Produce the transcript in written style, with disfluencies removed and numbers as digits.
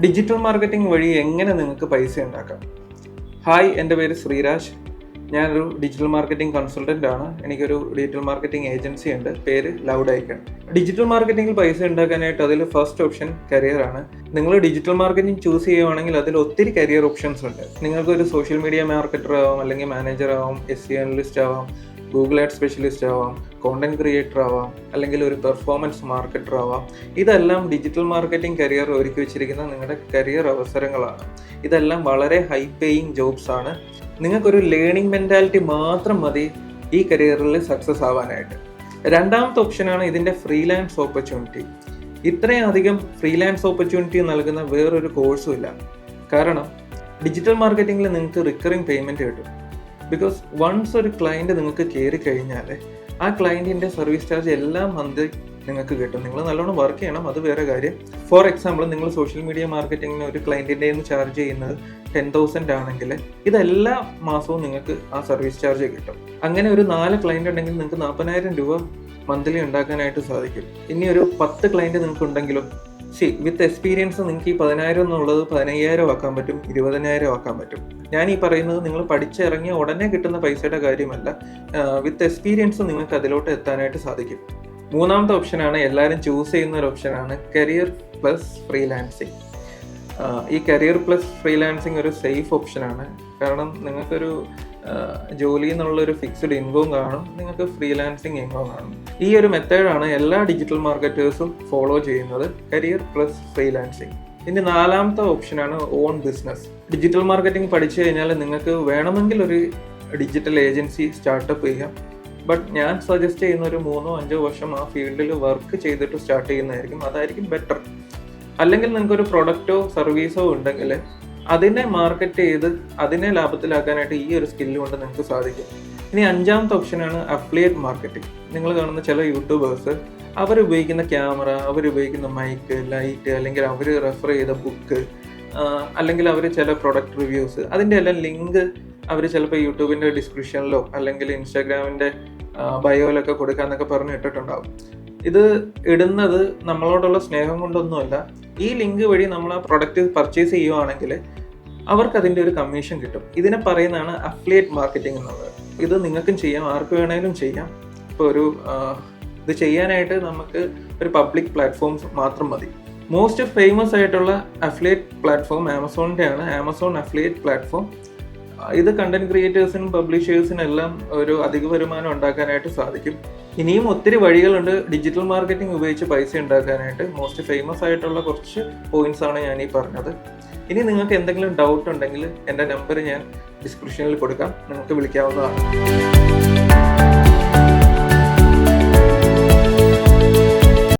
Digital marketing വഴി എങ്ങനെ നിങ്ങൾക്ക് പൈസ ഉണ്ടാക്കാം? ഹായ്, എൻ്റെ പേര് ശ്രീരാജ്. ഞാനൊരു ഡിജിറ്റൽ മാർക്കറ്റിംഗ് കൺസൾട്ടൻ്റ് ആണ്. എനിക്കൊരു ഡിജിറ്റൽ മാർക്കറ്റിംഗ് ഏജൻസി ഉണ്ട്, പേര് ലൗഡ് ഐക്കൺ. ഡിജിറ്റൽ മാർക്കറ്റിംഗിൽ പൈസ ഉണ്ടാക്കാനായിട്ട് അതിൽ ഫസ്റ്റ് ഓപ്ഷൻ കരിയർ ആണ്. നിങ്ങൾ ഡിജിറ്റൽ മാർക്കറ്റിംഗ് ചൂസ് ചെയ്യുവാണെങ്കിൽ അതിൽ ഒത്തിരി കരിയർ ഓപ്ഷൻസ് ഉണ്ട്. നിങ്ങൾക്കൊരു സോഷ്യൽ മീഡിയ മാർക്കറ്റർ ആവാം, അല്ലെങ്കിൽ മാനേജർ ആവാം, SEO അനലിസ്റ്റ് ആവാം, ഗൂഗിൾ ആഡ് സ്പെഷ്യലിസ്റ്റ് ആവാം, കോണ്ടന്റ് ക്രിയേറ്റർ ആവാം, അല്ലെങ്കിൽ ഒരു പെർഫോമൻസ് മാർക്കറ്റർ ആവാം. ഇതെല്ലാം ഡിജിറ്റൽ മാർക്കറ്റിംഗ് കരിയർ ഒരുക്കി വെച്ചിരിക്കുന്ന നിങ്ങളുടെ കരിയർ അവസരങ്ങളാണ്. ഇതെല്ലാം വളരെ ഹൈ പേയിങ് ജോബ്സ് ആണ്. നിങ്ങൾക്കൊരു ലേണിംഗ് മെൻറ്റാലിറ്റി മാത്രം മതി ഈ കരിയറിൽ സക്സസ് ആവാനായിട്ട്. രണ്ടാമത്തെ ഓപ്ഷനാണ് ഇതിൻ്റെ ഫ്രീലാൻസ് ഓപ്പർച്യൂണിറ്റി. ഇത്രയും അധികം ഫ്രീലാൻസ് ഓപ്പർച്യൂണിറ്റി നൽകുന്ന വേറൊരു കോഴ്സും ഇല്ല. കാരണം ഡിജിറ്റൽ മാർക്കറ്റിംഗിൽ നിങ്ങൾക്ക് റിക്കറിങ് പേയ്മെൻറ്റ് കിട്ടും. ബിക്കോസ് വൺസ് ഒരു ക്ലയൻറ്റ് നിങ്ങൾക്ക് കയറി കഴിഞ്ഞാൽ ആ ക്ലയൻറ്റിൻ്റെ സർവീസ് ചാർജ് എല്ലാ മന്ത് നിങ്ങൾക്ക് കിട്ടും. നിങ്ങൾ നല്ലോണം വർക്ക് ചെയ്യണം, അത് വേറെ കാര്യം. ഫോർ എക്സാമ്പിൾ, നിങ്ങൾ സോഷ്യൽ മീഡിയ മാർക്കറ്റിങ്ങിന് ഒരു ക്ലയൻറ്റിൻ്റെ നിന്ന് ചാർജ് ചെയ്യുന്നത് 10,000 ആണെങ്കിൽ ഇതെല്ലാ മാസവും നിങ്ങൾക്ക് ആ സർവീസ് ചാർജ് കിട്ടും. അങ്ങനെ ഒരു 4 ക്ലയൻറ്റ് ഉണ്ടെങ്കിൽ നിങ്ങൾക്ക് 40,000 രൂപ മന്ത്ലി ഉണ്ടാക്കാനായിട്ട് സാധിക്കും. ഇനി ഒരു 10 ക്ലയൻറ്റ് നിങ്ങൾക്ക് ഉണ്ടെങ്കിലും വിത്ത് എക്സ്പീരിയൻസ് നിങ്ങൾക്ക് ഈ 10,000 എന്നുള്ളത് 15,000 ആക്കാൻ പറ്റും, 20,000 ആക്കാൻ പറ്റും. ഞാൻ ഈ പറയുന്നത് നിങ്ങൾ പഠിച്ചിറങ്ങിയ ഉടനെ കിട്ടുന്ന പൈസയുടെ കാര്യമല്ല. വിത്ത് എക്സ്പീരിയൻസ് നിങ്ങൾക്ക് അതിലോട്ട് എത്താനായിട്ട് സാധിക്കും. മൂന്നാമത്തെ ഓപ്ഷനാണ് എല്ലാവരും ചൂസ് ചെയ്യുന്ന ഒരു ഓപ്ഷനാണ് കരിയർ പ്ലസ് ഫ്രീലാൻസിങ്. ഈ കരിയർ പ്ലസ് ഫ്രീലാൻസിങ് ഒരു സേഫ് ഓപ്ഷനാണ്. കാരണം നിങ്ങൾക്കൊരു ജോലി എന്നുള്ളൊരു ഫിക്സ്ഡ് ഇൻകം കാണും, നിങ്ങൾക്ക് ഫ്രീലാൻസിങ് ഇൻകം കാണും. ഈ ഒരു മെത്തേഡാണ് എല്ലാ ഡിജിറ്റൽ മാർക്കറ്റേഴ്സും ഫോളോ ചെയ്യുന്നത്, കരിയർ പ്ലസ് ഫ്രീലാൻസിങ്. ഇനി നാലാമത്തെ ഓപ്ഷനാണ് ഓൺ ബിസിനസ്. ഡിജിറ്റൽ മാർക്കറ്റിംഗ് പഠിച്ചു കഴിഞ്ഞാൽ നിങ്ങൾക്ക് വേണമെങ്കിൽ ഒരു ഡിജിറ്റൽ ഏജൻസി സ്റ്റാർട്ടപ്പ് ചെയ്യാം. ബട്ട് ഞാൻ സജസ്റ്റ് ചെയ്യുന്ന ഒരു 3-5 വർഷം ആ ഫീൽഡിൽ വർക്ക് ചെയ്തിട്ട് സ്റ്റാർട്ട് ചെയ്യുന്നതായിരിക്കും, അതായിരിക്കും ബെറ്റർ. അല്ലെങ്കിൽ നിങ്ങൾക്കൊരു പ്രൊഡക്റ്റോ സർവീസോ ഉണ്ടെങ്കിൽ അതിനെ മാർക്കറ്റ് ചെയ്ത് അതിനെ ലാഭത്തിലാക്കാനായിട്ട് ഈ ഒരു സ്കില്ല് കൊണ്ട് നിങ്ങൾക്ക് സാധിക്കും. ഇനി അഞ്ചാമത്തെ ഓപ്ഷനാണ് അഫിലിയേറ്റ് മാർക്കറ്റിംഗ്. നിങ്ങൾ കാണുന്ന ചില യൂട്യൂബേഴ്സ് അവരുപയോഗിക്കുന്ന ക്യാമറ, അവരുപയോഗിക്കുന്ന മൈക്ക്, ലൈറ്റ്, അല്ലെങ്കിൽ അവർ റെഫർ ചെയ്ത ബുക്ക്, അല്ലെങ്കിൽ അവർ ചില പ്രൊഡക്റ്റ് റിവ്യൂസ്, അതിൻ്റെ എല്ലാം ലിങ്ക് അവർ ചിലപ്പോൾ യൂട്യൂബിൻ്റെ ഡിസ്ക്രിപ്ഷനിലോ അല്ലെങ്കിൽ ഇൻസ്റ്റാഗ്രാമിൻ്റെ ബയോയിലൊക്കെ കൊടുക്കാമെന്നൊക്കെ പറഞ്ഞ് ഇട്ടിട്ടുണ്ടാകും. ഇത് ഇടുന്നത് നമ്മളോടുള്ള സ്നേഹം കൊണ്ടൊന്നുമല്ല. ഈ ലിങ്ക് വഴി നമ്മൾ ആ പ്രൊഡക്റ്റ് പർച്ചേസ് ചെയ്യുവാണെങ്കിൽ അവർക്ക് അതിൻ്റെ ഒരു കമ്മീഷൻ കിട്ടും. ഇതിനെ പറയുന്നതാണ് അഫിലിയേറ്റ് മാർക്കറ്റിംഗ് എന്നുള്ളത്. ഇത് നിങ്ങൾക്കും ചെയ്യാം, ആർക്ക് വേണമെങ്കിലും ചെയ്യാം. ഇപ്പോൾ ഇത് ചെയ്യാനായിട്ട് നമുക്ക് ഒരു പബ്ലിക് പ്ലാറ്റ്ഫോംസ് മാത്രം മതി. മോസ്റ്റ് ഫേമസ് ആയിട്ടുള്ള അഫിലിയേറ്റ് പ്ലാറ്റ്ഫോം ആമസോണിൻ്റെ ആണ്, ആമസോൺ അഫിലിയേറ്റ് പ്ലാറ്റ്ഫോം. ഇത് കണ്ടന്റ് ക്രിയേറ്റേഴ്സിനും പബ്ലിഷേഴ്സിനും എല്ലാം ഒരു അധിക വരുമാനം ഉണ്ടാക്കാനായിട്ട് സാധിക്കും. ഇനിയും ഒത്തിരി വഴികളുണ്ട് ഡിജിറ്റൽ മാർക്കറ്റിംഗ് ഉപയോഗിച്ച് പൈസ ഉണ്ടാക്കാനായിട്ട്. മോസ്റ്റ് ഫേമസ് ആയിട്ടുള്ള കുറച്ച് പോയിന്റ്സ് ആണ് ഞാൻ ഈ പറഞ്ഞത്. ഇനി നിങ്ങൾക്ക് എന്തെങ്കിലും ഡൗട്ട് ഉണ്ടെങ്കിൽ എൻ്റെ നമ്പർ ഞാൻ ഡിസ്ക്രിപ്ഷനിൽ കൊടുക്കാം, നിങ്ങൾക്ക് വിളിക്കാവുന്നതാണ്.